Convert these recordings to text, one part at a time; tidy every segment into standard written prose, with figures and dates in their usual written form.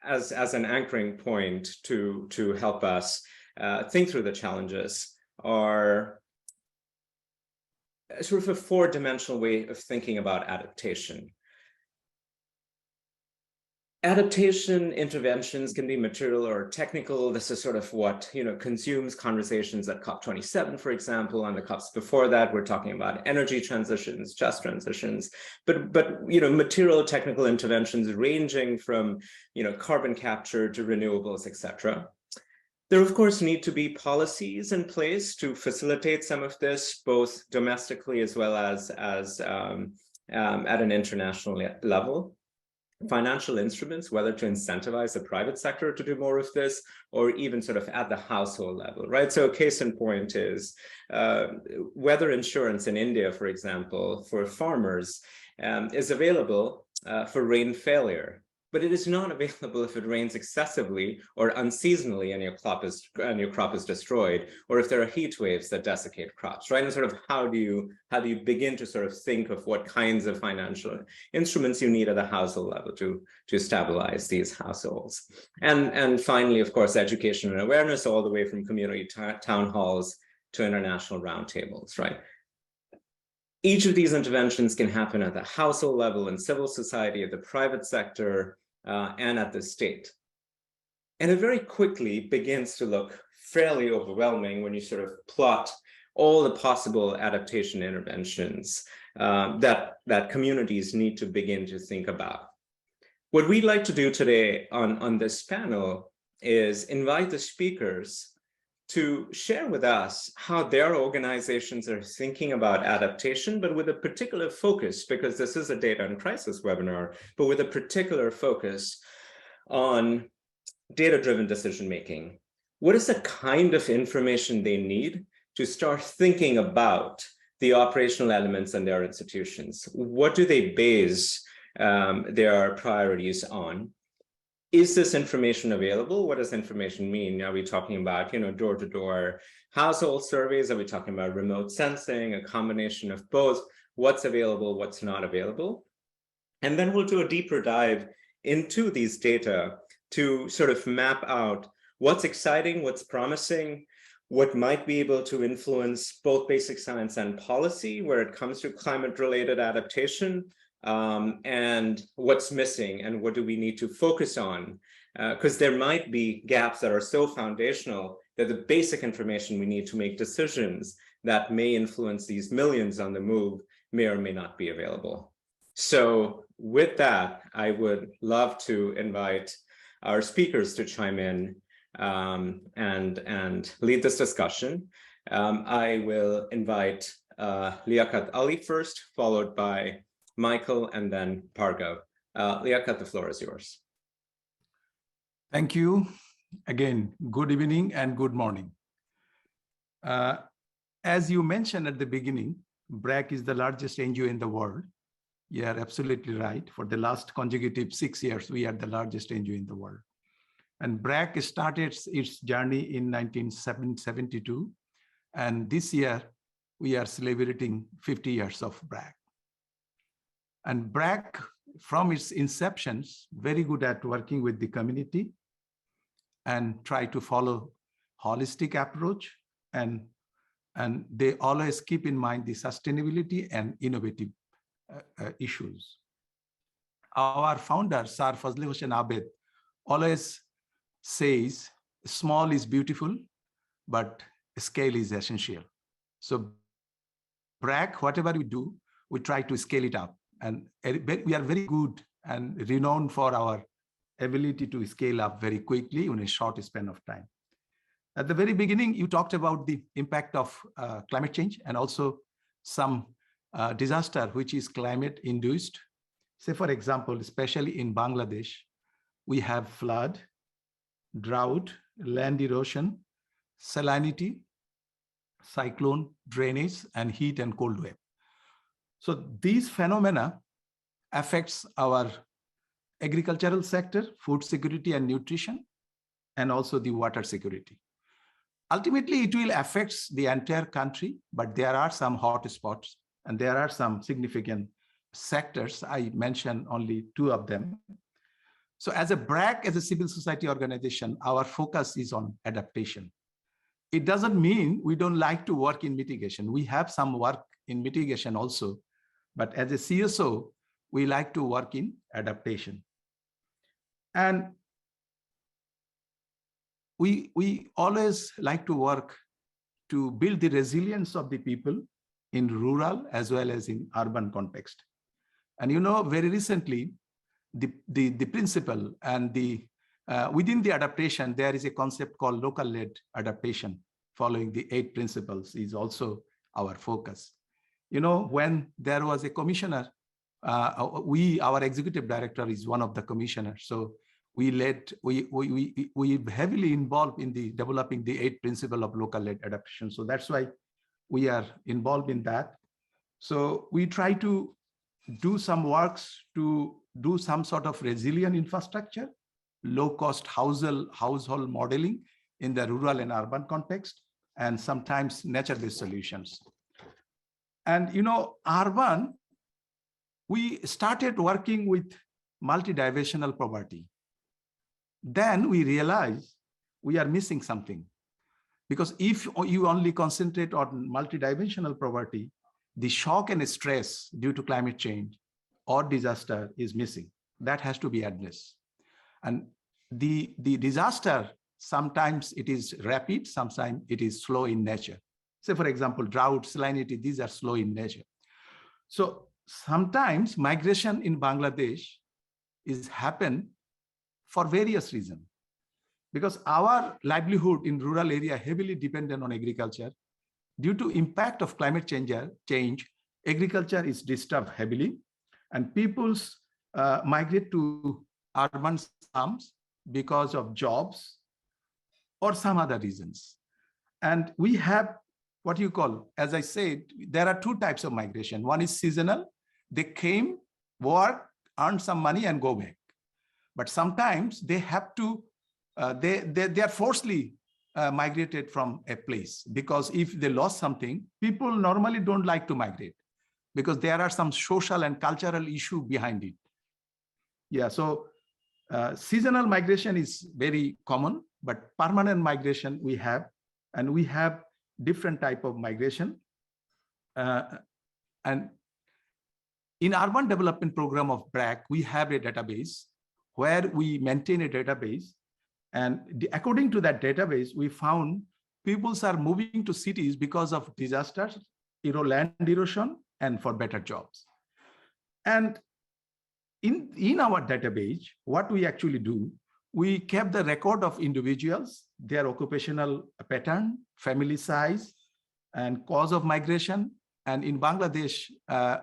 as an anchoring point to help us think through the challenges are sort of a four-dimensional way of thinking about adaptation. Adaptation interventions can be material or technical. This is sort of what consumes conversations at COP27, for example. On the COPs before that, we're talking about energy transitions, just transitions, but material technical interventions ranging from carbon capture to renewables, etc. There, of course, need to be policies in place to facilitate some of this, both domestically as well as at an international level. Financial instruments, whether to incentivize the private sector to do more of this, or even sort of at the household level, right? So a case in point is weather insurance in India, for example, for farmers is available for rain failure, but it is not available if it rains excessively or unseasonally and your crop is destroyed, or if there are heat waves that desiccate crops, right? And sort of how do you begin to sort of think of what kinds of financial instruments you need at the household level to stabilize these households? And finally, of course, education and awareness, all the way from community town halls to international roundtables, right? Each of these interventions can happen at the household level, in civil society, at the private sector, and at the state. And it very quickly begins to look fairly overwhelming when you sort of plot all the possible adaptation interventions that communities need to begin to think about. What we'd like to do today on this panel is invite the speakers to share with us how their organizations are thinking about adaptation, but with a particular focus, because this is a data and crisis webinar, but with a particular focus on data-driven decision-making. What is the kind of information they need to start thinking about the operational elements in their institutions? What do they base their priorities on? Is this information available? What does information mean? Are we talking about, door-to-door household surveys? Are we talking about remote sensing, a combination of both? What's available, what's not available? And then we'll do a deeper dive into these data to sort of map out what's exciting, what's promising, what might be able to influence both basic science and policy where it comes to climate-related adaptation, and what's missing and what do we need to focus on, because there might be gaps that are so foundational that the basic information we need to make decisions that may influence these millions on the move may or may not be available. So with that, I would love to invite our speakers to chime in and lead this discussion. I will invite Liaquat Ali first, followed by Michael, and then Pargav. Liaquat, the floor is yours. Thank you. Again, good evening and good morning. As you mentioned at the beginning, BRAC is the largest NGO in the world. You are absolutely right. For the last consecutive 6 years, we are the largest NGO in the world. And BRAC started its journey in 1972. And this year, we are celebrating 50 years of BRAC. And BRAC, from its inceptions, very good at working with the community and try to follow holistic approach. And they always keep in mind the sustainability and innovative issues. Our founder, Sir Fazle Hossain Abed, always says, small is beautiful, but scale is essential. So BRAC, whatever we do, we try to scale it up. And we are very good and renowned for our ability to scale up very quickly in a short span of time. At the very beginning, you talked about the impact of climate change and also some disaster which is climate induced. Say, for example, especially in Bangladesh, we have flood, drought, land erosion, salinity, cyclone, drainage, and heat and cold wave. So these phenomena affects our agricultural sector, food security and nutrition, and also the water security. Ultimately, it will affect the entire country, but there are some hot spots and there are some significant sectors. I mentioned only two of them. So as a BRAC, as a civil society organization, our focus is on adaptation. It doesn't mean we don't like to work in mitigation. We have some work in mitigation also, but as a CSO, we like to work in adaptation. And we always like to work to build the resilience of the people in rural as well as in urban context. And very recently, the principle and within the adaptation, there is a concept called local-led adaptation, following the 8 principles is also our focus. When there was a commissioner, our executive director is one of the commissioners. So we heavily involved in the developing the 8 principle of local-led adaptation. So that's why we are involved in that. So we try to do some works to do some sort of resilient infrastructure, low-cost household modeling in the rural and urban context, and sometimes nature-based solutions. And urban, we started working with multidimensional poverty. Then we realized we are missing something. Because if you only concentrate on multidimensional poverty, the shock and stress due to climate change or disaster is missing. That has to be addressed. And the disaster, sometimes it is rapid, sometimes it is slow in nature. Say, for example, drought, salinity, these are slow in nature. So sometimes migration in Bangladesh is happen for various reasons. Because our livelihood in rural area heavily dependent on agriculture. Due to impact of climate change, agriculture is disturbed heavily, and peoples migrate to urban slums because of jobs or some other reasons. And we have what you call, as I said, there are 2 types of migration. One is seasonal. They came, work, earn some money and go back. But sometimes they have to, they are forcibly migrated from a place, because if they lost something, people normally don't like to migrate because there are some social and cultural issue behind it. Yeah, so seasonal migration is very common, but permanent migration we have, and we have different type of migration. And in urban development program of BRAC, we have a database where we maintain a database. And according to that database, we found peoples are moving to cities because of disasters, land erosion, and for better jobs. And in our database, what we actually do, we kept the record of individuals, their occupational pattern, family size, and cause of migration. And in Bangladesh,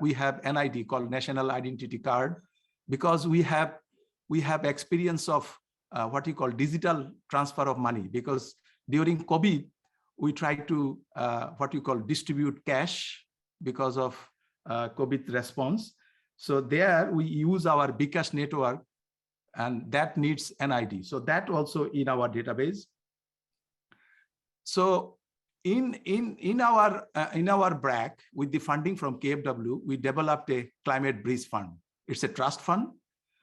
we have NID called National Identity Card, because we have experience of what you call digital transfer of money, because during COVID, we try to what you call distribute cash because of COVID response. So there we use our bKash network, and that needs NID. So that also in our database. So in our BRAC, with the funding from KfW, we developed a climate bridge fund. It's a trust fund.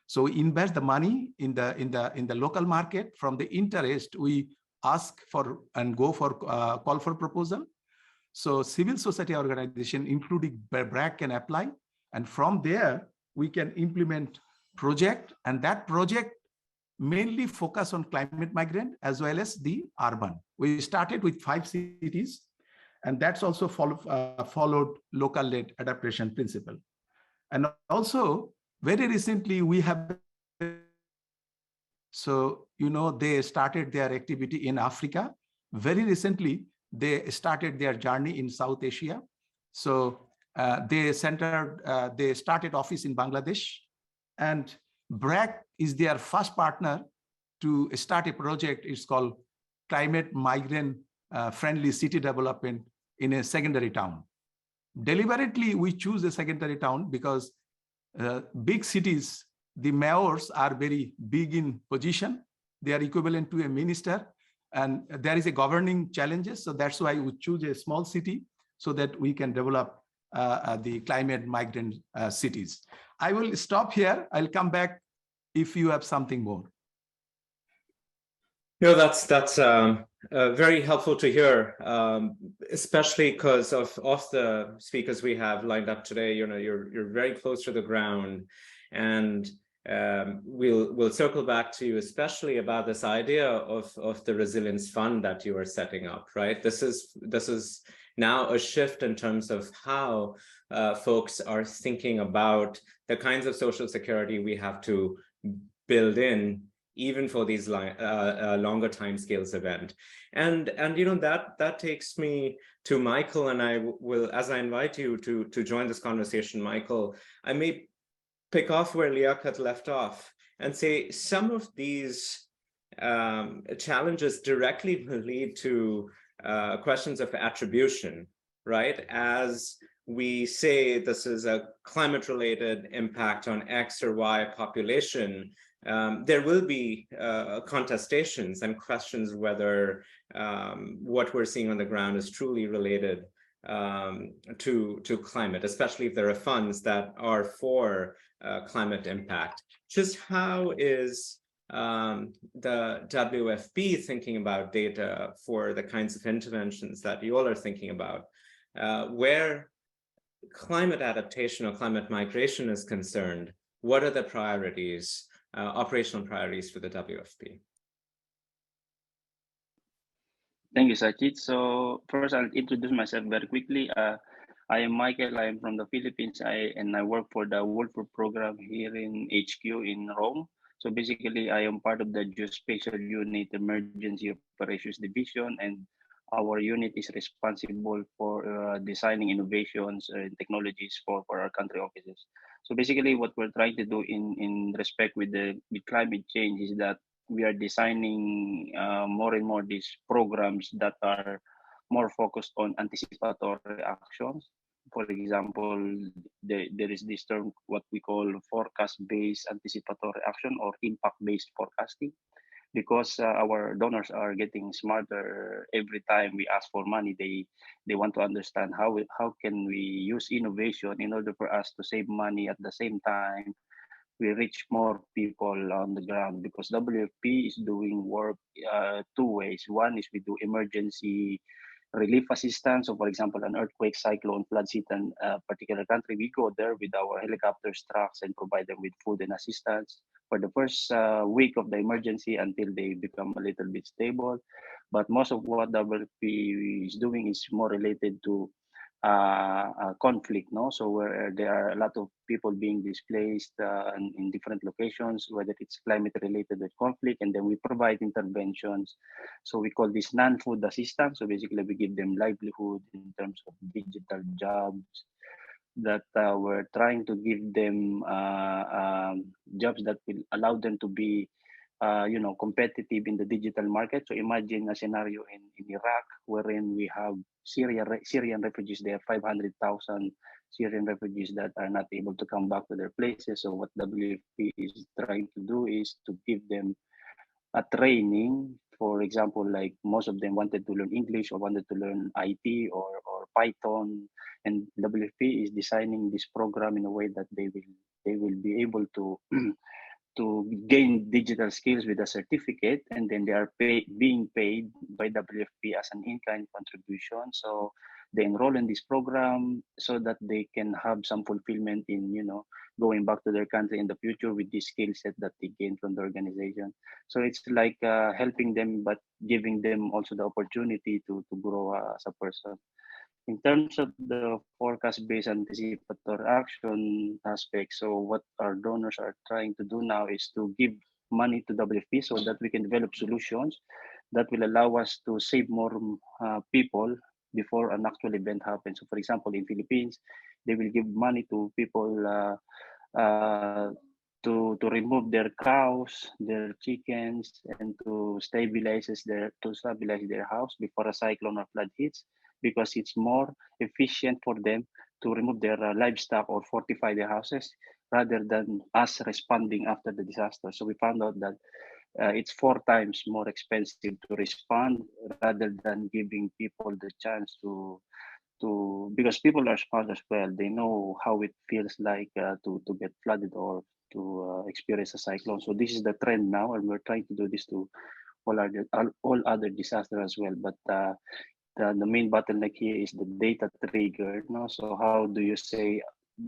So we invest the money in the local market. From the interest, we ask for and go for call for proposal. So civil society organization, including BRAC, can apply, and from there we can implement project, and that project mainly focus on climate migrant as well as the urban. We started with 5 cities, and that's also followed local-led adaptation principle. And also very recently we have, so they started their activity in Africa. Very recently they started their journey in South Asia. So they started office in Bangladesh, and BRAC is their first partner to start a project. It's called Climate Migrant Friendly City Development in a secondary town. Deliberately, we choose a secondary town because big cities, the mayors are very big in position. They are equivalent to a minister, and there is a governing challenges. So that's why we choose a small city so that we can develop the climate migrant cities. I will stop here. I'll come back if you have something more. No, that's very helpful to hear, especially because of the speakers we have lined up today. You know, you're very close to the ground, and we'll circle back to you, especially about this idea of the resilience fund that you are setting up. Right, this is now a shift in terms of how folks are thinking about the kinds of social security we have to build in, even for these longer timescales event. And you know, that takes me to Michael, and I will, as I invite you to join this conversation, Michael, I may pick off where Liaquat left off and say some of these challenges directly lead to questions of attribution, right? As we say this is a climate-related impact on X or Y population, there will be contestations and questions whether what we're seeing on the ground is truly related to climate, especially if there are funds that are for climate impact. Just how is the WFP thinking about data for the kinds of interventions that you all are thinking about, where climate adaptation or climate migration is concerned? What are the priorities, operational priorities for the WFP? Thank you, Sachit. So first, I'll introduce myself very quickly. I am Michael. I am from the Philippines. I work for the World Food Program here in HQ in Rome. So basically, I am part of the Geospatial Unit Emergency Operations Division, and our unit is responsible for designing innovations and technologies for our country offices. So basically, what we're trying to do in respect with climate change is that we are designing more and more these programs that are more focused on anticipatory actions. For example, there is this term, what we call forecast-based anticipatory action or impact-based forecasting, because our donors are getting smarter every time we ask for money. They want to understand how can we use innovation in order for us to save money, at the same time we reach more people on the ground, because WFP is doing work two ways. One is we do emergency relief assistance. So for example, an earthquake, cyclone, floods hit a particular country, we go there with our helicopters, trucks, and provide them with food and assistance for the first week of the emergency until they become a little bit stable. But most of what WFP is doing is more related to conflict, no? So where there are a lot of people being displaced in different locations, whether it's climate related with conflict, and then we provide interventions. So we call this non-food assistance. So basically we give them livelihood in terms of digital jobs, that we're trying to give them jobs that will allow them to be competitive in the digital market. So imagine a scenario in Iraq, wherein we have Syrian refugees. There are 500,000 Syrian refugees that are not able to come back to their places. So what WFP is trying to do is to give them a training. For example, like most of them wanted to learn English or wanted to learn IT or Python, and WFP is designing this program in a way that they will be able to to gain digital skills with a certificate, and then they are being paid by WFP as an in-kind contribution. So they enroll in this program so that they can have some fulfillment in, going back to their country in the future with this skill set that they gain from the organization. So it's like helping them, but giving them also the opportunity to grow as a person. In terms of the forecast-based anticipatory action aspect, so what our donors are trying to do now is to give money to WFP so that we can develop solutions that will allow us to save more people before an actual event happens. So for example, in Philippines, they will give money to people to remove their cows, their chickens, and to stabilize their house before a cyclone or flood hits, because it's more efficient for them to remove their livestock or fortify their houses rather than us responding after the disaster. So we found out that it's 4 times more expensive to respond rather than giving people the chance to because people are smart as well. They know how it feels like to get flooded or experience a cyclone. So this is the trend now, and we're trying to do this to all other disasters as well. But the main bottleneck here is the data trigger. No? So how do you say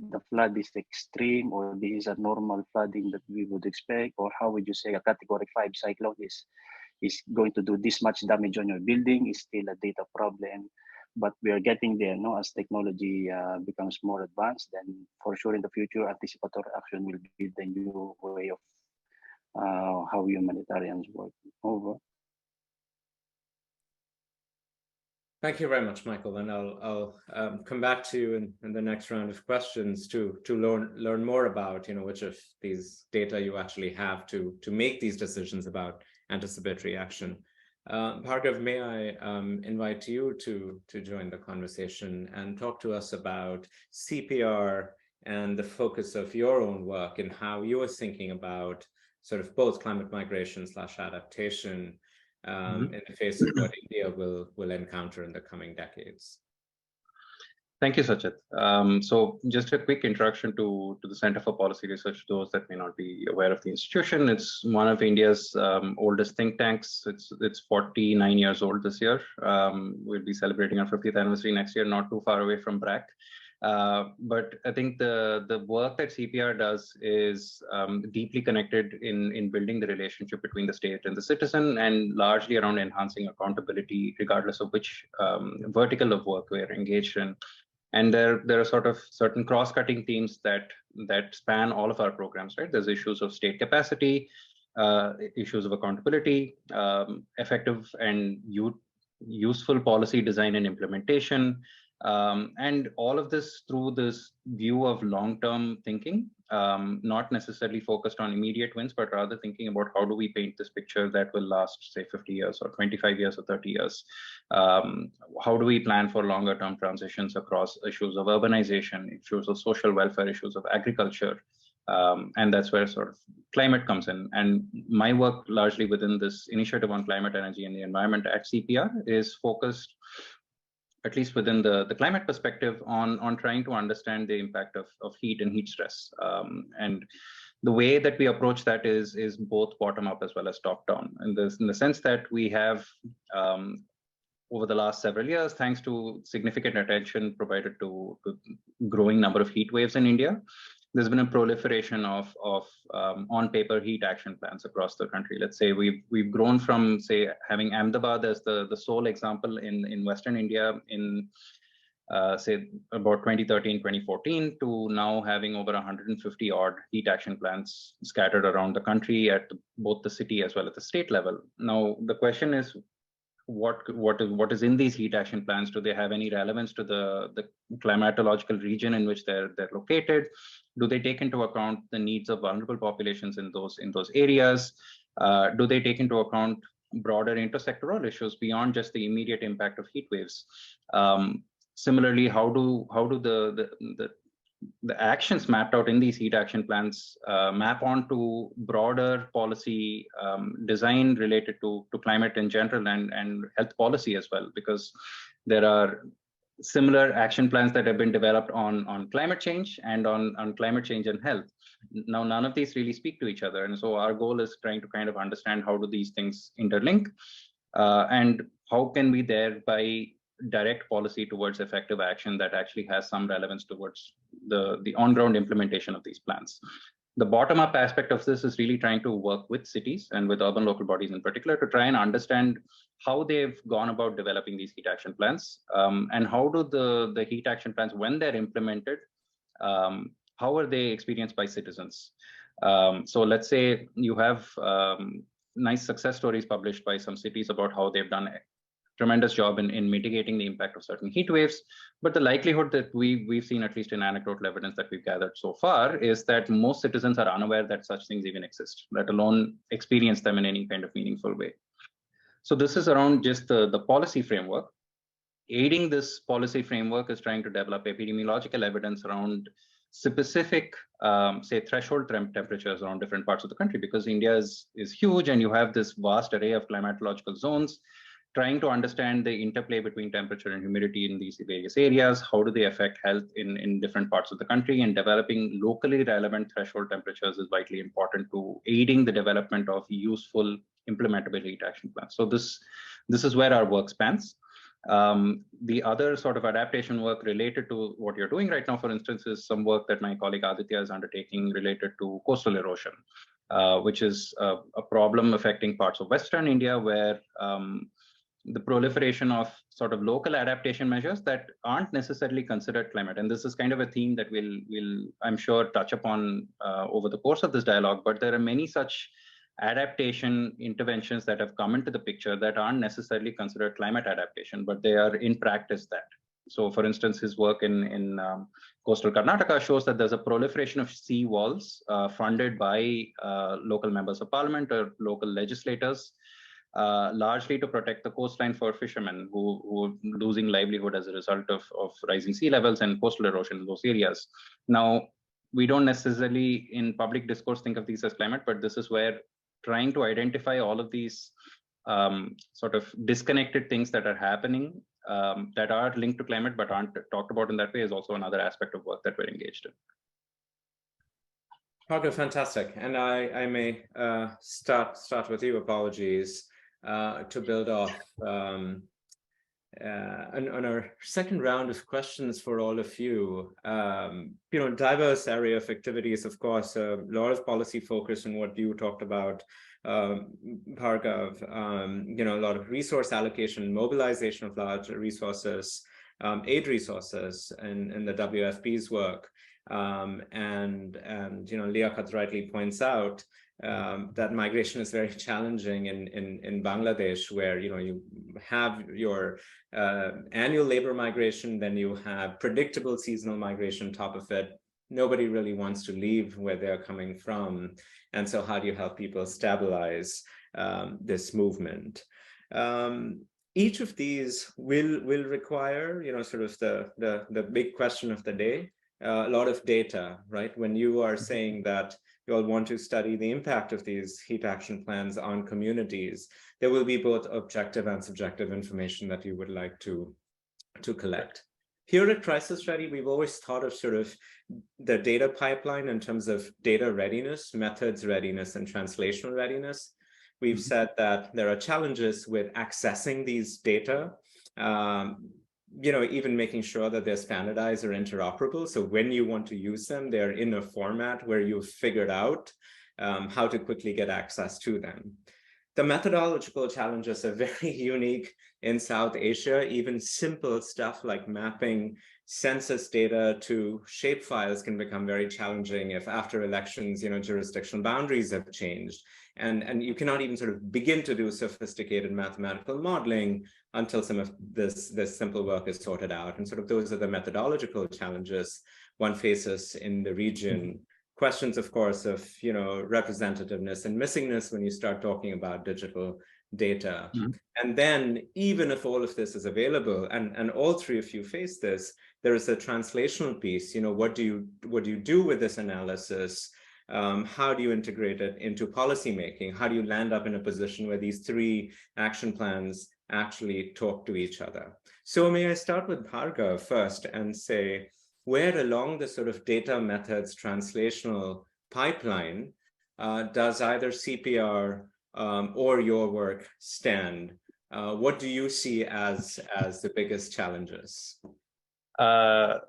the flood is extreme, or this is a normal flooding that we would expect, or how would you say a category 5 cyclone is going to do this much damage on your building? Is still a data problem, but we are getting there. No, as technology becomes more advanced, then for sure in the future, anticipatory action will be the new way of how humanitarians work. Over. Thank you very much, Michael. And I'll come back to you in the next round of questions to learn more about which of these data you actually have to make these decisions about anticipatory action. Bhargav, may I invite you to join the conversation and talk to us about CPR and the focus of your own work and how you are thinking about sort of both climate migration / adaptation in the face of what India will encounter in the coming decades. Thank you, Sachit. So just a quick introduction to the Center for Policy Research, those that may not be aware of the institution. It's one of India's oldest think tanks. It's 49 years old this year. We'll be celebrating our 50th anniversary next year, not too far away from BRAC. But I think the work that CPR does is deeply connected in building the relationship between the state and the citizen, and largely around enhancing accountability, regardless of which vertical of work we're engaged in. And there are sort of certain cross-cutting themes that span all of our programs, right? There's issues of state capacity, issues of accountability, effective and useful policy design and implementation, and all of this through this view of long-term thinking, not necessarily focused on immediate wins, but rather thinking about how do we paint this picture that will last, say, 50 years or 25 years or 30 years? How do we plan for longer-term transitions across issues of urbanization, issues of social welfare, issues of agriculture? And that's where sort of climate comes in. And my work largely within this initiative on climate, energy, and the environment at CPR is focused, at least within the climate perspective, on trying to understand the impact of heat and heat stress. And the way that we approach that is both bottom up as well as top down, in the sense that we have, over the last several years, thanks to significant attention provided to growing number of heat waves in India, there's been a proliferation of on-paper heat action plans across the country. Let's say we've grown from, say, having Ahmedabad as the sole example in Western India in, say, about 2013, 2014, to now having over 150 odd heat action plans scattered around the country at both the city as well as the state level. Now, the question is, what is in these heat action plans? Do they have any relevance to the climatological region in which they're located? Do they take into account the needs of vulnerable populations in those areas? Do they take into account broader intersectoral issues beyond just the immediate impact of heat waves? Similarly, how do the actions mapped out in these heat action plans map onto broader policy design related to climate in general and health policy as well? Because there are similar action plans that have been developed on climate change and on climate change and health. Now, none of these really speak to each other. And so our goal is trying to kind of understand how do these things interlink, and how can we thereby direct policy towards effective action that actually has some relevance towards the on-ground implementation of these plans. The bottom-up aspect of this is really trying to work with cities and with urban local bodies in particular to try and understand how they've gone about developing these heat action plans, and how do the heat action plans, when they're implemented, how are they experienced by citizens? So let's say you have nice success stories published by some cities about how they've done a tremendous job in mitigating the impact of certain heat waves. But the likelihood that we've seen, at least in anecdotal evidence that we've gathered so far, is that most citizens are unaware that such things even exist, let alone experience them in any kind of meaningful way. So this is around just the policy framework. Aiding this policy framework is trying to develop epidemiological evidence around specific, say, threshold temperatures around different parts of the country, because India is huge and you have this vast array of climatological zones. trying to understand the interplay between temperature and humidity in these various areas. How do they affect health in different parts of the country? And developing locally relevant threshold temperatures is vitally important to aiding the development of useful implementable heat action plans. So this is where our work spans. The other sort of adaptation work related to what you're doing right now, for instance, is some work that my colleague Aditya is undertaking related to coastal erosion, which is a problem affecting parts of Western India where the proliferation of sort of local adaptation measures that aren't necessarily considered climate. And this is kind of a theme that we'll I'm sure, touch upon over the course of this dialogue, but there are many such adaptation interventions that have come into the picture that aren't necessarily considered climate adaptation, but they are in practice that. So for instance, his work in coastal Karnataka shows that there's a proliferation of sea walls funded by local members of parliament or local legislators, largely to protect the coastline for fishermen who are losing livelihood as a result of rising sea levels and coastal erosion in those areas. Now, we don't necessarily in public discourse think of these as climate, but this is where trying to identify all of these sort of disconnected things that are happening that are linked to climate but aren't talked about in that way is also another aspect of work that we're engaged in. Okay, fantastic. And I may start with you. Apologies to build off on our second round of questions for all of you. Diverse area of activities, of course, a lot of policy focus on what you talked about, Bhargav, a lot of resource allocation, mobilization of large resources, aid resources in the WFP's work. And Liaquat rightly points out that migration is very challenging in Bangladesh, where you have your annual labor migration, then you have predictable seasonal migration on top of it. Nobody really wants to leave where they're coming from, and so how do you help people stabilize this movement? Each of these will require, sort of the big question of the day. A lot of data, right? When you are saying that you all want to study the impact of these heat action plans on communities, there will be both objective and subjective information that you would like to collect. Here at Crisis Ready, we've always thought of sort of the data pipeline in terms of data readiness, methods readiness, and translational readiness. We've said that there are challenges with accessing these data, even making sure that they're standardized or interoperable. So when you want to use them, they're in a format where you've figured out how to quickly get access to them. The methodological challenges are very unique in South Asia. Even simple stuff like mapping census data to shapefiles can become very challenging if after elections, jurisdictional boundaries have changed. And you cannot even sort of begin to do sophisticated mathematical modeling until some of this simple work is sorted out. And sort of those are the methodological challenges one faces in the region. Questions, of course, of representativeness and missingness when you start talking about digital data. And then even if all of this is available, and all three of you face this, there is a translational piece. What do you do with this analysis? How do you integrate it into policymaking? How do you land up in a position where these three action plans actually talk to each other? So may I start with Bhargav first and say, where along the sort of data methods translational pipeline does either CPR or your work stand? What do you see as the biggest challenges? So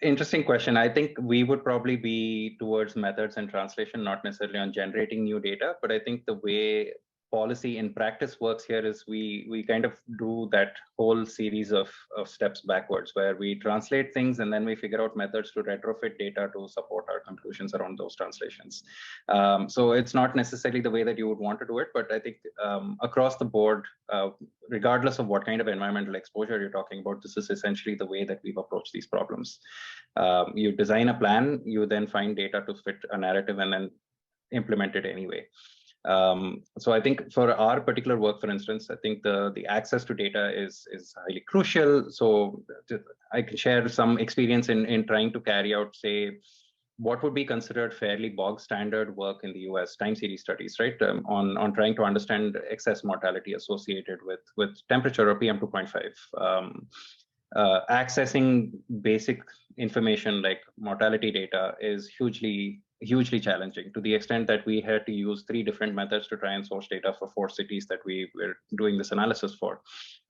interesting question. I think we would probably be towards methods and translation, not necessarily on generating new data, but I think the way policy in practice works here is we kind of do that whole series of steps backwards, where we translate things and then we figure out methods to retrofit data to support our conclusions around those translations. So it's not necessarily the way that you would want to do it, but I think across the board, regardless of what kind of environmental exposure you're talking about, this is essentially the way that we've approached these problems. You design a plan, you then find data to fit a narrative and then implement it anyway. So I think for our particular work, for instance, I think the access to data is highly crucial. So I can share some experience in trying to carry out, say, what would be considered fairly bog standard work in the US, time series studies, right, on trying to understand excess mortality associated with temperature or PM 2.5. Accessing basic information like mortality data is hugely challenging, to the extent that we had to use 3 different methods to try and source data for 4 cities that we were doing this analysis for.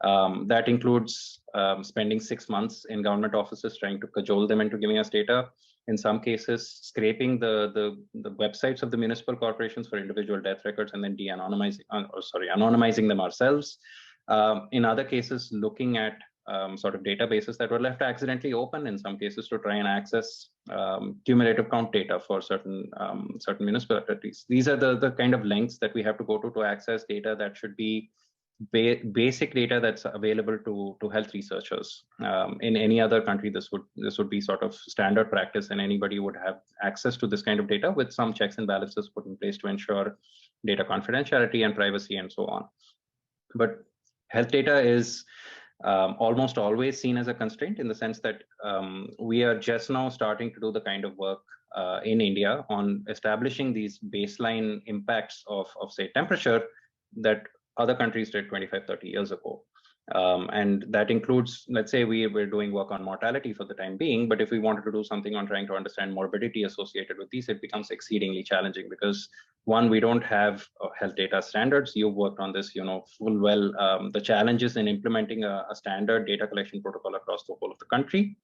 That includes spending 6 months in government offices trying to cajole them into giving us data. In some cases, scraping the websites of the municipal corporations for individual death records and then anonymizing them ourselves. In other cases, looking at sort of databases that were left accidentally open in some cases to try and access cumulative count data for certain municipalities. These are the kind of lengths that we have to go to access data that should be basic data that's available to health researchers. In any other country, this would be sort of standard practice, and anybody would have access to this kind of data with some checks and balances put in place to ensure data confidentiality and privacy and so on. But health data is almost always seen as a constraint, in the sense that we are just now starting to do the kind of work in India on establishing these baseline impacts of say, temperature that other countries did 25, 30 years ago. And that includes, let's say we're doing work on mortality for the time being, but if we wanted to do something on trying to understand morbidity associated with these, it becomes exceedingly challenging because, one, we don't have health data standards. You've worked on this, full well, the challenges in implementing a standard data collection protocol across the whole of the country.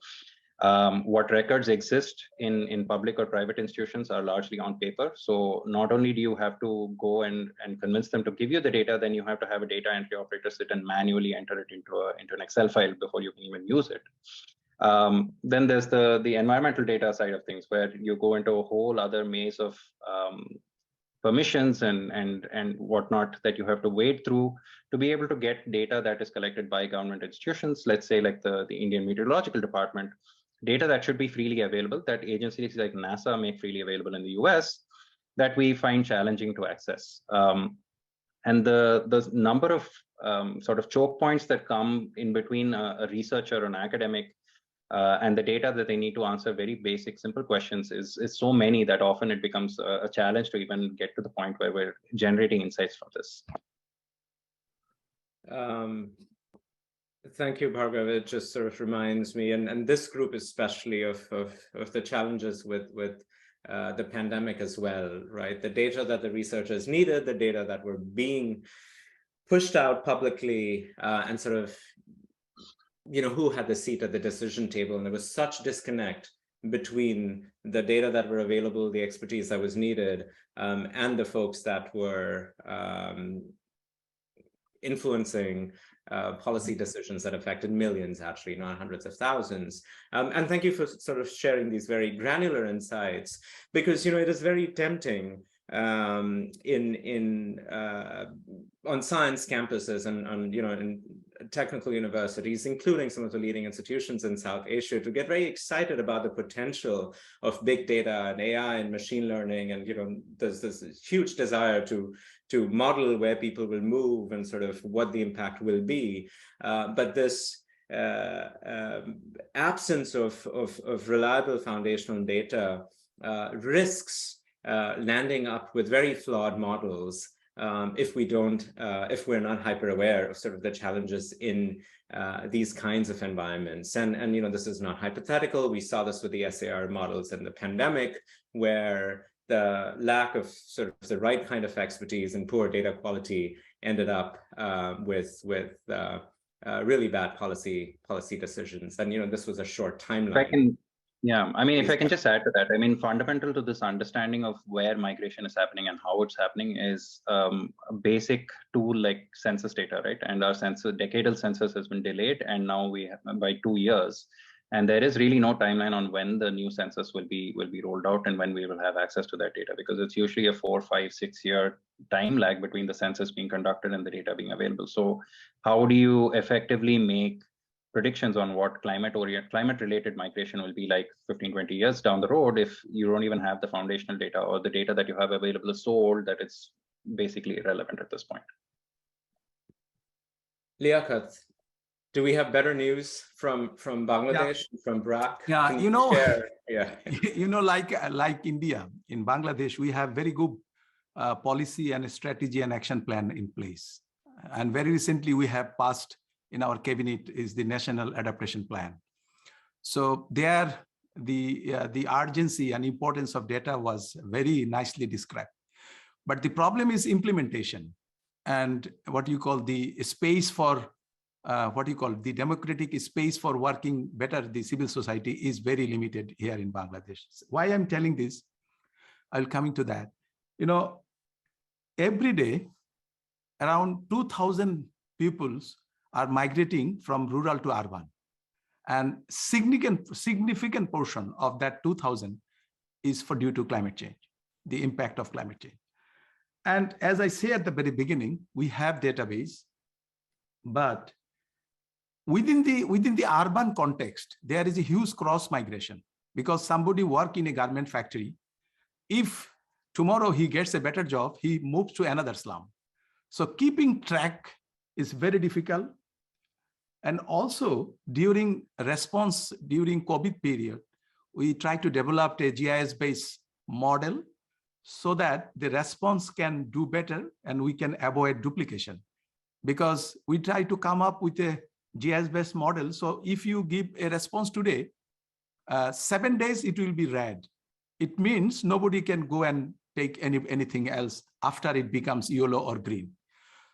What records exist in public or private institutions are largely on paper. So not only do you have to go and convince them to give you the data, then you have to have a data entry operator sit and manually enter it into an Excel file before you can even use it. Then there's the environmental data side of things, where you go into a whole other maze of permissions and whatnot that you have to wade through to be able to get data that is collected by government institutions, let's say like the Indian Meteorological Department, data that should be freely available, that agencies like NASA make freely available in the US, that we find challenging to access. And the number of sort of choke points that come in between a researcher or an academic and the data that they need to answer very basic, simple questions is so many that often it becomes a challenge to even get to the point where we're generating insights from this. Thank you, Bhargav. It just sort of reminds me, and this group especially, of the challenges with the pandemic as well, right? The data that the researchers needed, the data that were being pushed out publicly, and sort of, who had the seat at the decision table. And there was such disconnect between the data that were available, the expertise that was needed, and the folks that were influencing policy decisions that affected millions, actually, not hundreds of thousands. And thank you for sort of sharing these very granular insights, because it is very tempting on science campuses and in technical universities, including some of the leading institutions in South Asia, to get very excited about the potential of big data and AI and machine learning, and there's this huge desire to model where people will move and sort of what the impact will be. But this absence of reliable foundational data risks landing up with very flawed models if we're not hyper aware of sort of the challenges in these kinds of environments. And this is not hypothetical. We saw this with the SAR models in the pandemic, where the lack of sort of the right kind of expertise and poor data quality ended up with really bad policy decisions. And this was a short timeline. If I can just add to that, fundamental to this understanding of where migration is happening and how it's happening is a basic tool like census data, right? And our decadal census has been delayed, and now we have by 2 years. And there is really no timeline on when the new census will be rolled out and when we will have access to that data, because it's usually a 4, 5, 6 year time lag between the census being conducted and the data being available. So how do you effectively make predictions on what climate-related migration will be like 15, 20 years down the road if you don't even have the foundational data, or the data that you have available is so old that it's basically irrelevant at this point? Liaquat, Do we have better news from Bangladesh, from BRAC? Yeah, Can you know, share? Yeah. like India, in Bangladesh, we have very good policy and strategy and action plan in place. And very recently, we have passed in our cabinet is the National Adaptation Plan. So there, the urgency and importance of data was very nicely described. But the problem is implementation and what you call the space for the democratic space for working better, the civil society is very limited here in Bangladesh. Why I'm telling this, I'll come into that. You know, every day, around 2,000 pupils are migrating from rural to urban. And significant portion of that 2,000 is due to climate change, the impact of climate change. And as I say at the very beginning, we have database, but within the urban context, there is a huge cross migration because somebody work in a garment factory. If tomorrow he gets a better job, he moves to another slum. So keeping track is very difficult. And also during COVID period, we try to develop a GIS-based model so that the response can do better and we can avoid duplication. Because we try to come up with a GIS-based model. So if you give a response today, 7 days it will be red. It means nobody can go and take anything else after it becomes yellow or green.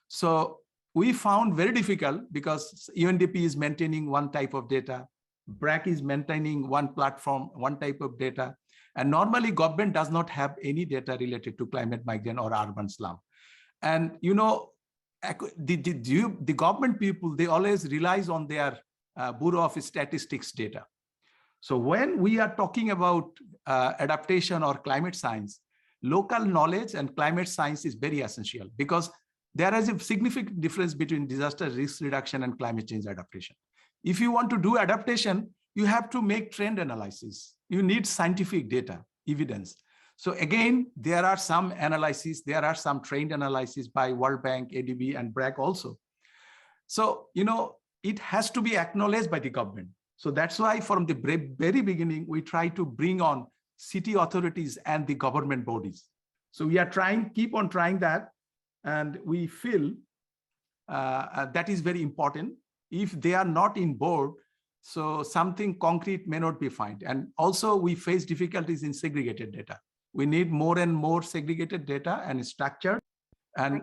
So we found very difficult because UNDP is maintaining one type of data, BRAC is maintaining one platform, one type of data, and normally government does not have any data related to climate migrant or urban slum. And you know, the government people, they always relies on their Bureau of Statistics data. So when we are talking about adaptation or climate science, local knowledge and climate science is very essential because there is a significant difference between disaster risk reduction and climate change adaptation. If you want to do adaptation, you have to make trend analysis. You need scientific data, evidence. So again, there are some analyses, there are some trained analysis by World Bank, ADB, and BRAC also. So, you know, it has to be acknowledged by the government. So that's why from the very beginning, we try to bring on city authorities and the government bodies. So we are keep on trying that. And we feel that is very important. If they are not in board, so something concrete may not be found. And also we face difficulties in segregated data. We need more and more segregated data and structured. And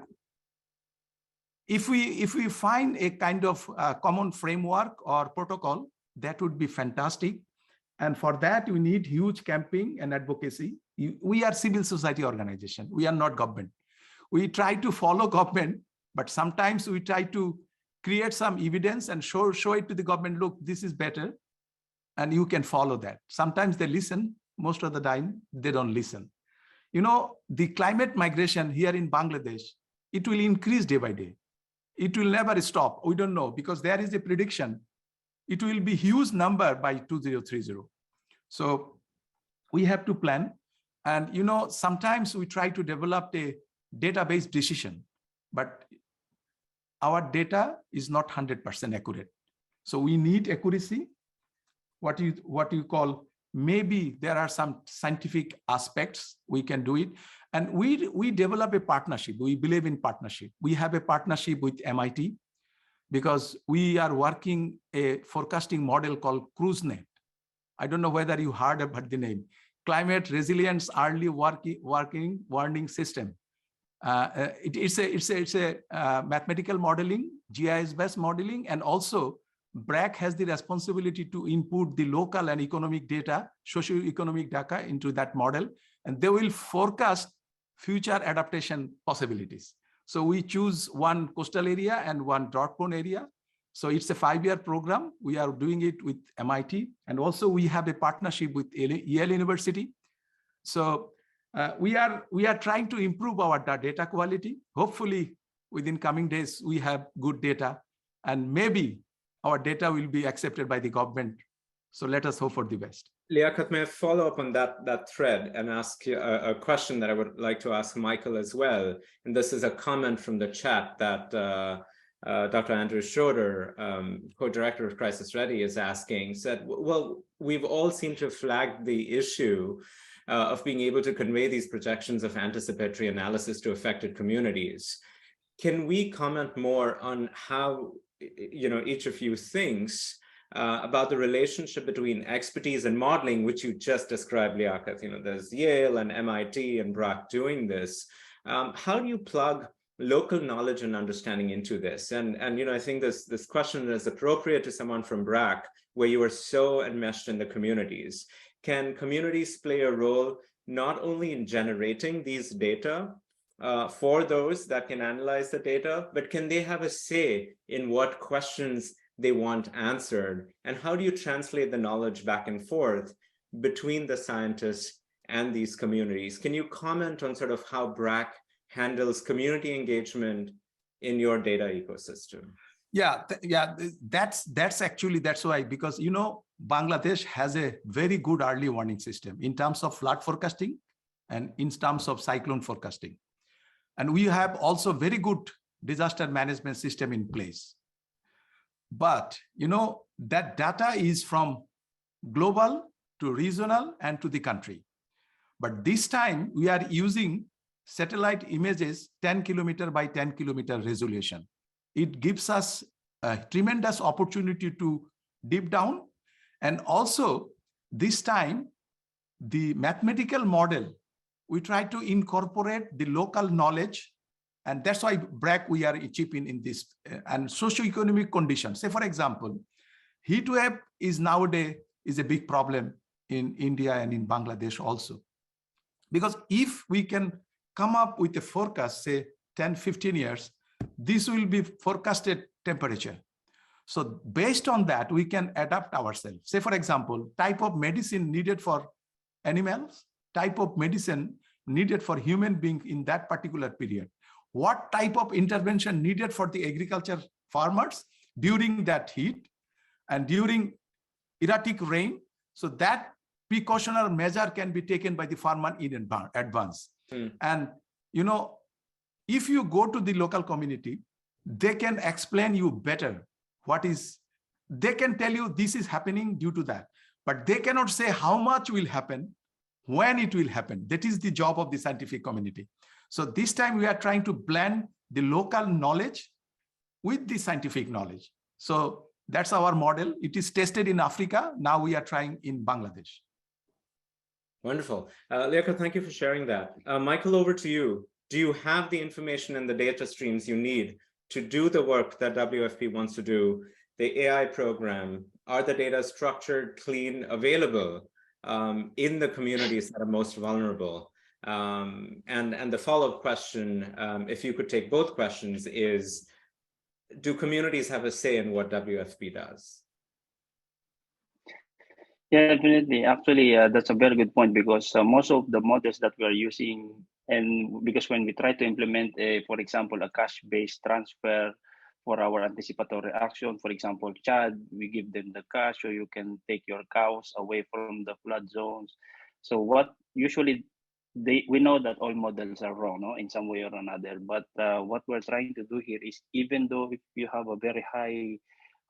if we find a kind of common framework or protocol, that would be fantastic. And for that, we need huge campaign and advocacy. We are civil society organization. We are not government. We try to follow government, but sometimes we try to create some evidence and show it to the government, look, this is better, and you can follow that. Sometimes they listen, most of the time, they don't listen. You know, the climate migration here in Bangladesh, it will increase day by day. It will never stop. We don't know because there is a prediction. It will be huge number by 2030. So we have to plan. And, you know, sometimes we try to develop a database decision, but our data is not 100% accurate. So we need accuracy. What you call, maybe there are some scientific aspects we can do it. And we develop a partnership. We believe in partnership. We have a partnership with MIT because we are working a forecasting model called CruiseNet. I don't know whether you heard about the name. Climate Resilience Early Working Warning System. It's a mathematical modeling, GIS-based modeling, and also BRAC has the responsibility to input the local and economic data, socio-economic data into that model, and they will forecast future adaptation possibilities. So we choose one coastal area and one drought-prone area. So it's a 5-year program. We are doing it with MIT, and also we have a partnership with Yale University. So we are trying to improve our data quality. Hopefully, within coming days, we have good data, and maybe our data will be accepted by the government. So let us hope for the best. Liaquat, may I follow up on that thread and ask you a question that I would like to ask Michael as well? And this is a comment from the chat that Dr. Andrew Schroeder, co-director of Crisis Ready, is asking, said, well, we've all seemed to flag the issue of being able to convey these projections of anticipatory analysis to affected communities. Can we comment more on how, each of you thinks about the relationship between expertise and modeling, which you just described, Liaquat? There's Yale and MIT and BRAC doing this. How do you plug local knowledge and understanding into this? And I think this question is appropriate to someone from BRAC, where you are so enmeshed in the communities. Can communities play a role not only in generating these data for those that can analyze the data, but can they have a say in what questions they want answered? And how do you translate the knowledge back and forth between the scientists and these communities? Can you comment on sort of how BRAC handles community engagement in your data ecosystem? Yeah, that's why, because Bangladesh has a very good early warning system in terms of flood forecasting and in terms of cyclone forecasting. And we have also very good disaster management system in place. But that data is from global to regional and to the country. But this time we are using satellite images 10 kilometer by 10 kilometer resolution. It gives us a tremendous opportunity to deep down. And also this time, the mathematical model, we try to incorporate the local knowledge. And that's why BRAC, we are chipping in this and socioeconomic conditions. Say, for example, heat wave is nowadays is a big problem in India and in Bangladesh also. Because if we can come up with a forecast, say 10, 15 years, this will be forecasted temperature. So based on that, we can adapt ourselves. Say, for example, type of medicine needed for animals, type of medicine needed for human being in that particular period. What type of intervention needed for the agriculture farmers during that heat and during erratic rain. So that precautionary measure can be taken by the farmer in advance. And, if you go to the local community, they can explain you better they can tell you this is happening due to that, but they cannot say how much will happen, when it will happen. That is the job of the scientific community. So this time we are trying to blend the local knowledge with the scientific knowledge. So that's our model. It is tested in Africa. Now we are trying in Bangladesh. Wonderful. Liaquat, thank you for sharing that. Michael, over to you. Do you have the information and the data streams you need to do the work that WFP wants to do? The AI program, are the data structured, clean, available in the communities that are most vulnerable? And the follow-up question, if you could take both questions, is do communities have a say in what WFP does? Yeah, definitely. Actually, that's a very good point, because most of the models that we are using, and because when we try to implement, for example, a cash-based transfer for our anticipatory action, for example, Chad, we give them the cash so you can take your cows away from the flood zones. So what usually we know that all models are wrong, no, in some way or another. But what we're trying to do here is, even though if you have a very high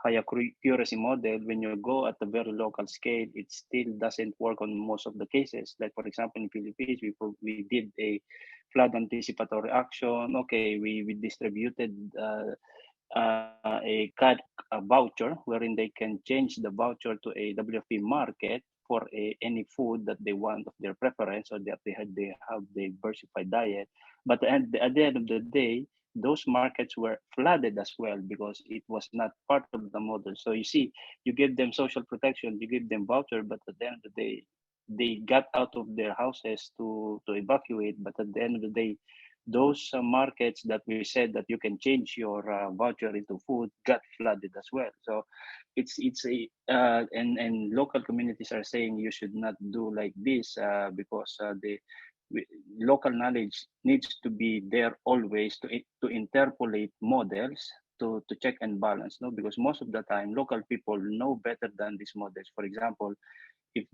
accuracy model, when you go at a very local scale, it still doesn't work on most of the cases. Like, for example, in Philippines, we did a flood anticipatory action. Okay, we distributed a voucher wherein they can change the voucher to a WFP market for any food that they want of their preference, or that they have the diversified diet. But at the end of the day, those markets were flooded as well, because it was not part of the model. So you see, you give them social protection, you give them voucher, but at the end of the day, they got out of their houses to evacuate. But at the end of the day, those markets that we said that you can change your voucher into food got flooded as well. So and local communities are saying you should not do like this, because local knowledge needs to be there always to interpolate models to check and balance, no? Because most of the time local people know better than these models. For example, if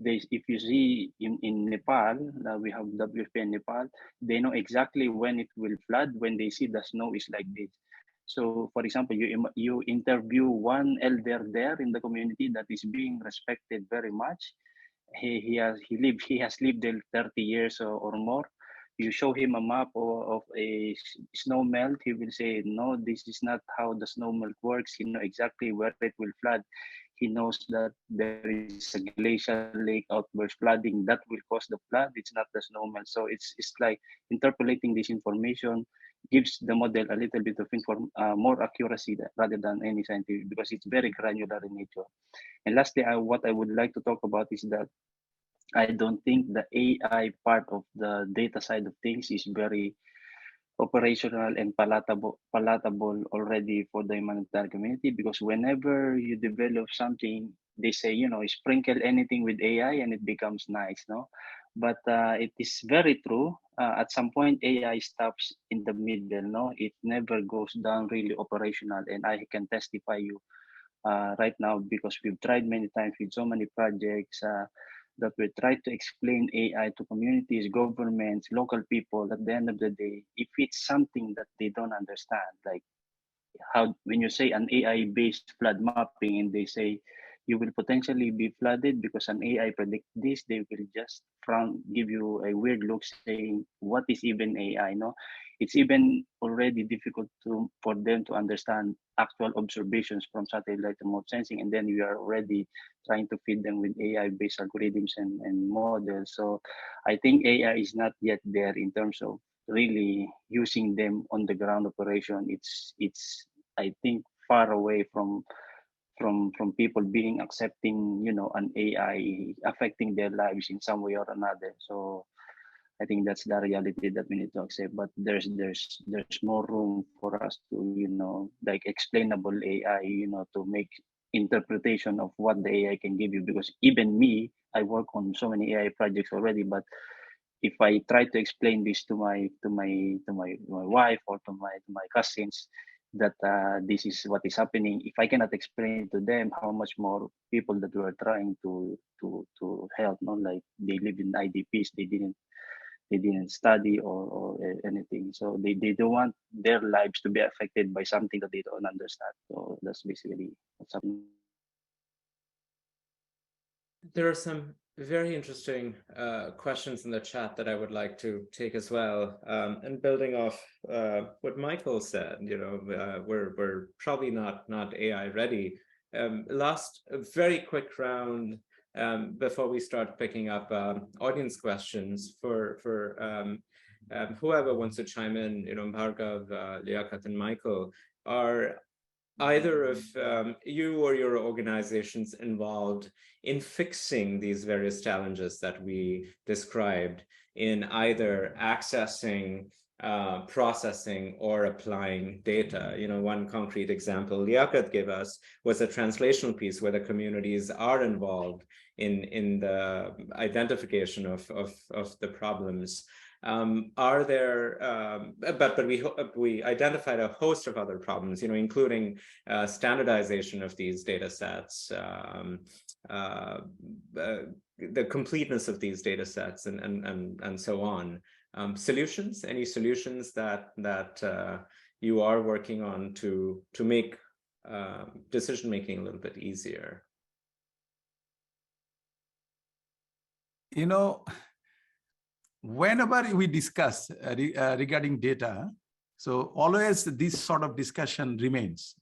you see in Nepal, we have WFP in Nepal, they know exactly when it will flood when they see the snow is like this. So, for example, you interview one elder there in the community that is being respected very much. He has lived there 30 years or more. You show him a map of a snow melt, he will say, no, this is not how the snow melt works. He knows exactly where it will flood. He knows that there is a glacial lake outburst flooding that will cause the flood. It's not the snow melt. So it's like interpolating this information gives the model a little bit of more accuracy rather than any scientific, because it's very granular in nature. And lastly, what I would like to talk about is that I don't think the AI part of the data side of things is very operational and palatable already for the humanitarian community, because whenever you develop something, they say, sprinkle anything with AI and it becomes nice, no? But it is very true. At some point, AI stops in the middle, no? It never goes down really operational, and I can testify you right now, because we've tried many times with so many projects that we try to explain AI to communities, governments, local people. At the end of the day, if it's something that they don't understand, like how when you say an AI-based flood mapping and they say you will potentially be flooded because an AI predict this, they will just frown, give you a weird look saying, what is even AI? No, it's even already difficult for them to understand actual observations from satellite remote sensing, and then we are already trying to feed them with AI-based algorithms and models. So I think AI is not yet there in terms of really using them on the ground operation. It's I think far away from people being accepting an AI affecting their lives in some way or another. So I think that's the reality that we need to accept. But there's more room for us to like explainable AI to make interpretation of what the AI can give you, because even me, I work on so many AI projects already, but if I try to explain this to my wife or to my cousins, that this is what is happening, if I cannot explain to them, how much more people that we are trying to help, no, like they live in IDPs, they didn't study or anything, so they don't want their lives to be affected by something that they don't understand. So that's basically what's happening. There are some very interesting questions in the chat that I would like to take as well. And building off what Michael said, we're probably not AI ready. Last very quick round before we start picking up audience questions for whoever wants to chime in. Bhargav, Liaquat, and Michael, are either of you or your organizations involved in fixing these various challenges that we described in either accessing, processing, or applying data? One concrete example Liaquat gave us was a translational piece where the communities are involved in the identification of the problems. Are there, but we identified a host of other problems, including standardization of these data sets, the completeness of these data sets, and so on. Solutions? Any solutions that you are working on to make decision making a little bit easier? Whenever we discuss regarding data, so always this sort of discussion remains,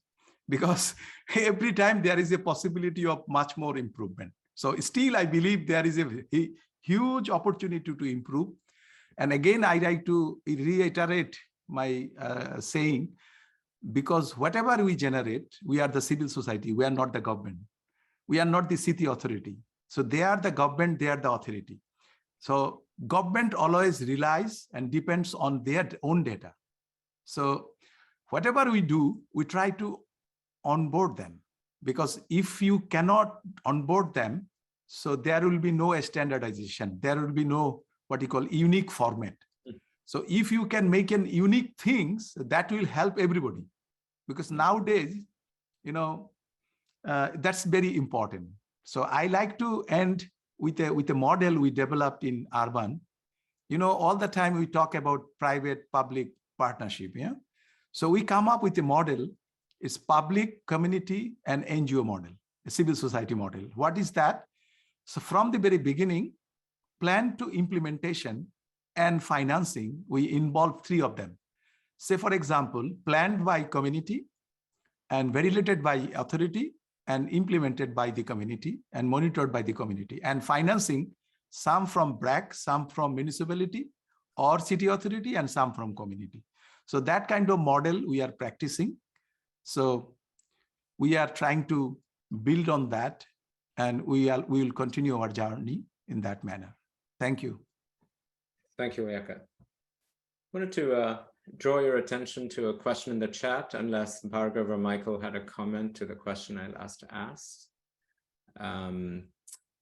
because every time there is a possibility of much more improvement. So still, I believe there is a huge opportunity to improve. And again, I like to reiterate my saying, because whatever we generate, we are the civil society, we are not the government. We are not the city authority. So they are the government, they are the authority. So government always relies and depends on their own data. So whatever we do, we try to onboard them, because if you cannot onboard them, so there will be no standardization. There will be no what you call unique format. So if you can make an unique things, that will help everybody, because nowadays, that's very important. So I like to end with a model we developed in Urban. All the time we talk about private-public partnership, yeah? So we come up with a model. It's public, community, and NGO model, a civil society model. What is that? So from the very beginning, plan to implementation and financing, we involve three of them. Say, for example, planned by community and validated by authority and implemented by the community and monitored by the community. And financing, some from BRAC, some from municipality or city authority, and some from community. So that kind of model we are practicing. So we are trying to build on that, and we will continue our journey in that manner. Thank you. Thank you, Oyaka. I wanted to draw your attention to a question in the chat, unless Bhargav or Michael had a comment to the question I last asked.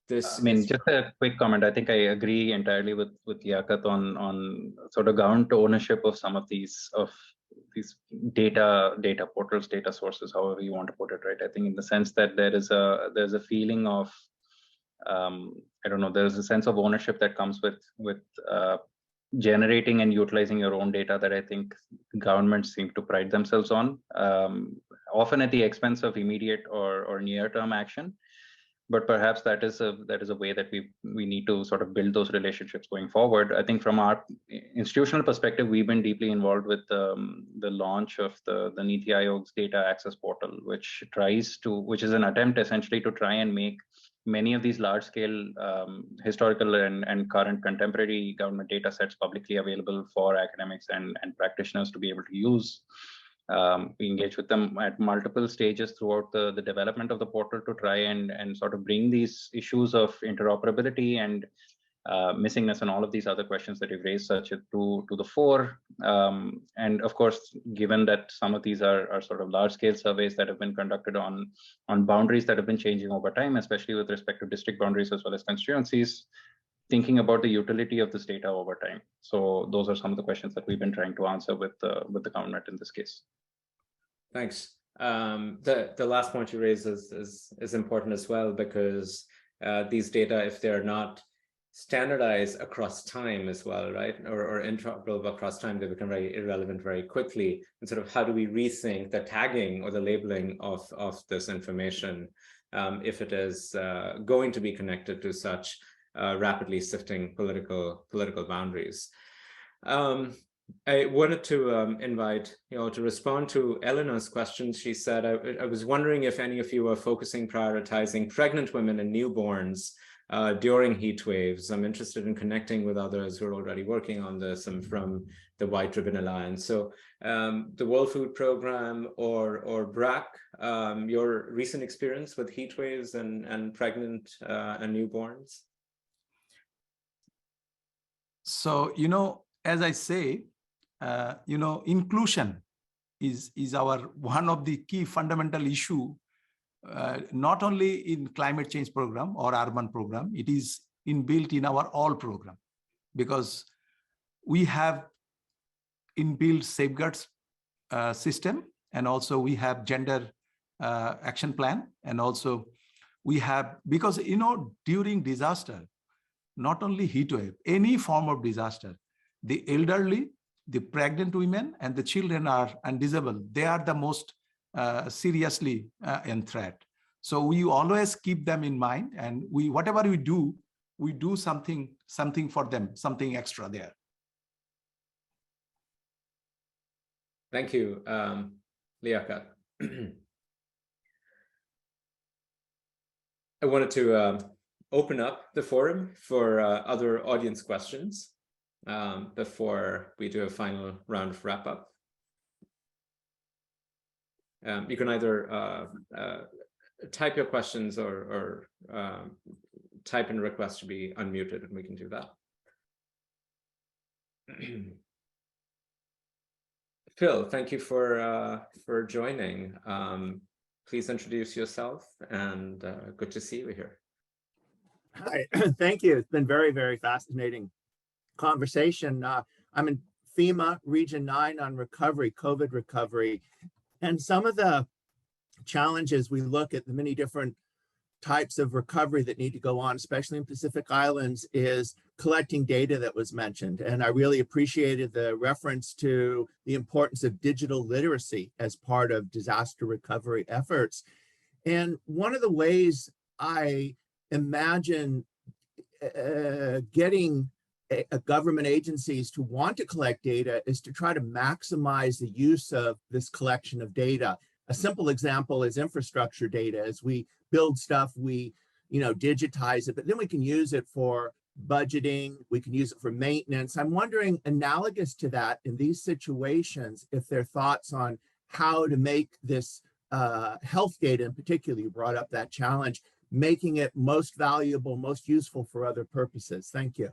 Just a quick comment. I think I agree entirely with Yakat on sort of government ownership of some of these data portals, data sources, however you want to put it, right? I think in the sense that there's a feeling of I don't know, there's a sense of ownership that comes with generating and utilizing your own data that I think governments seem to pride themselves on, often at the expense of immediate or near-term action. But perhaps that is a way that we need to sort of build those relationships going forward. I think from our institutional perspective, we've been deeply involved with the launch of the Niti Aayog's data access portal, which is an attempt essentially to try and make many of these large-scale historical and current contemporary government data sets publicly available for academics and practitioners to be able to use. We engage with them at multiple stages throughout the development of the portal to try and sort of bring these issues of interoperability and missingness and all of these other questions that you've raised to the fore. And of course, given that some of these are sort of large-scale surveys that have been conducted on boundaries that have been changing over time, especially with respect to district boundaries as well as constituencies, thinking about the utility of this data over time. So those are some of the questions that we've been trying to answer with the government in this case. Thanks. The last point you raised is important as well, because these data, if they're not standardized across time as well, right, or interoperable across time, they become very irrelevant very quickly. And sort of how do we rethink the tagging or the labeling of this information if it is going to be connected to such rapidly shifting political boundaries. I wanted to invite, to respond to Eleanor's question. She said, I was wondering if any of you are prioritizing pregnant women and newborns during heat waves. I'm interested in connecting with others who are already working on this and from the White Ribbon Alliance. So the World Food Program or BRAC, your recent experience with heat waves and pregnant and newborns? So, as I say, inclusion is our one of the key fundamental issue, not only in climate change program or urban program, it is inbuilt in our all program, because we have inbuilt safeguards system, and also we have gender action plan, and also we have, because during disaster, not only heat wave, any form of disaster, the elderly, the pregnant women, and the children and disabled, they are the most seriously in threat. So we always keep them in mind, and whatever we do something for them, something extra there. Thank you, Liaquat. I wanted to open up the forum for other audience questions before we do a final round of wrap up. You can either type your questions or type in request to be unmuted, and we can do that. Phil, thank you for joining. Please introduce yourself, and good to see you here. Hi, thank you. It's been very, very fascinating conversation. I'm in FEMA Region 9 on recovery, COVID recovery. And some of the challenges, we look at the many different types of recovery that need to go on, especially in Pacific Islands, is collecting data that was mentioned. And I really appreciated the reference to the importance of digital literacy as part of disaster recovery efforts. And one of the ways I imagine getting government agencies to want to collect data is to try to maximize the use of this collection of data. A simple example is infrastructure data. As we build stuff, we digitize it, but then we can use it for budgeting, we can use it for maintenance. I'm wondering, analogous to that in these situations, if there are thoughts on how to make this health data in particular, you brought up that challenge, making it most valuable, most useful for other purposes. Thank you.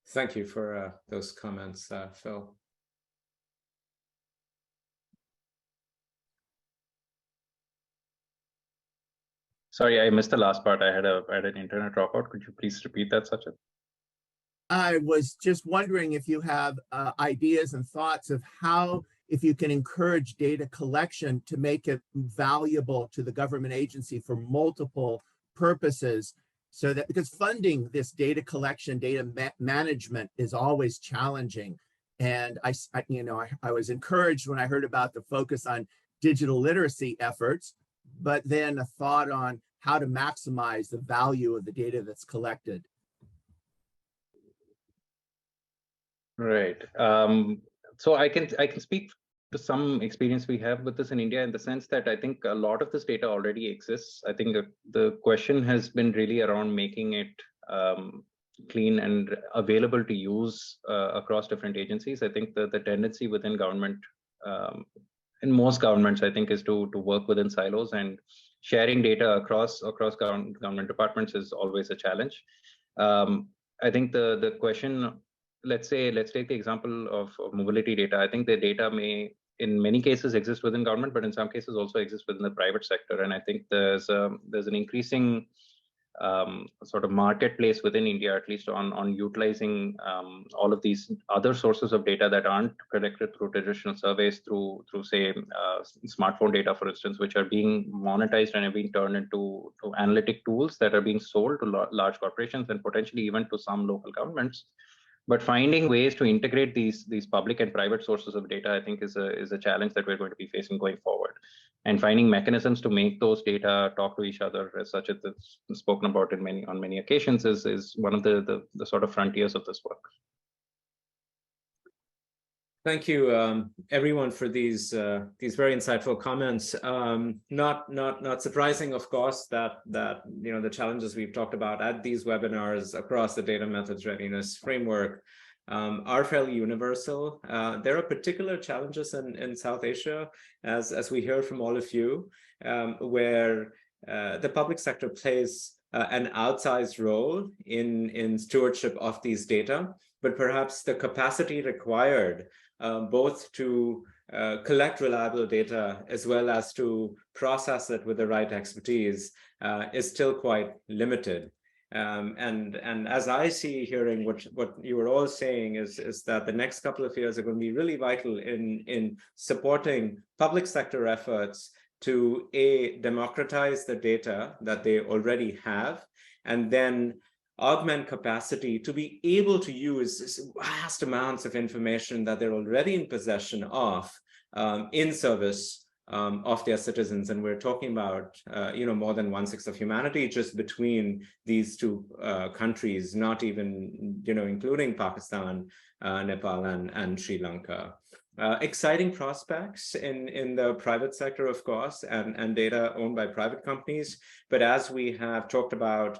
Thank you for those comments, Phil. Sorry, I missed the last part. I had an internet dropout. Could you please repeat that, Sachin? I was just wondering if you have ideas and thoughts of how, if you can encourage data collection to make it valuable to the government agency for multiple purposes, so that, because funding this data collection, data management is always challenging. And I was encouraged when I heard about the focus on digital literacy efforts, but then a thought on how to maximize the value of the data that's collected. Right. So I can speak to some experience we have with this in India, in the sense that I think a lot of this data already exists. I think the question has been really around making it clean and available to use across different agencies. I think the tendency within government, in most governments, I think, is to work within silos, and sharing data across government departments is always a challenge. I think the question, let's take the example of mobility data. I think the data may, in many cases, exist within government, but in some cases also exist within the private sector. And I think there's an increasing sort of marketplace within India, at least on utilizing all of these other sources of data that aren't collected through traditional surveys, through say smartphone data, for instance, which are being monetized and are being turned into analytic tools that are being sold to large corporations and potentially even to some local governments. But finding ways to integrate these public and private sources of data, I think, is a challenge that we're going to be facing going forward. And finding mechanisms to make those data talk to each other, as such as it's spoken about on many occasions, is one of the sort of frontiers of this work. Thank you, everyone, for these very insightful comments. Not surprising, of course, that the challenges we've talked about at these webinars across the data methods readiness framework are fairly universal. There are particular challenges in South Asia, as we hear from all of you, where the public sector plays an outsized role in stewardship of these data, but perhaps the capacity required both to collect reliable data as well as to process it with the right expertise is still quite limited. And as I see hearing what you were all saying is that the next couple of years are going to be really vital in supporting public sector efforts to democratize the data that they already have, and then augment capacity to be able to use vast amounts of information that they're already in possession of in service of their citizens. And we're talking about more than 1/6 of humanity just between these two countries, not even including Pakistan, Nepal, and Sri Lanka. Exciting prospects in the private sector, of course, and data owned by private companies. But as we have talked about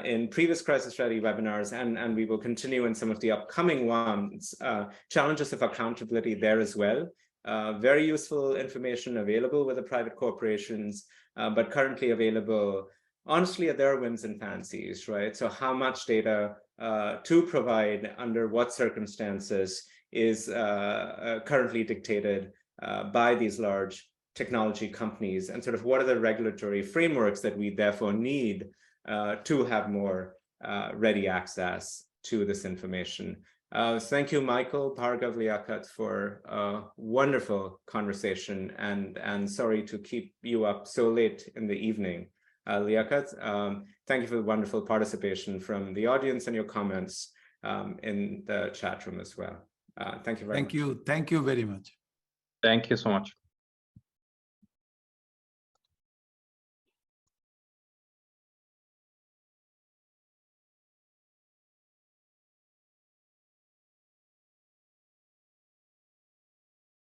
in previous crisis strategy webinars, and we will continue in some of the upcoming ones, challenges of accountability there as well. Very useful information available with the private corporations, but currently available, honestly, at their whims and fancies, right? So how much data to provide under what circumstances is currently dictated by these large technology companies, and sort of what are the regulatory frameworks that we therefore need to have more ready access to this information. Thank you, Michael, Bhargav, Liaquat, for a wonderful conversation, and sorry to keep you up so late in the evening. Liaquat, thank you for the wonderful participation from the audience and your comments in the chat room as well. Thank you very much. Thank you very much. Thank you so much.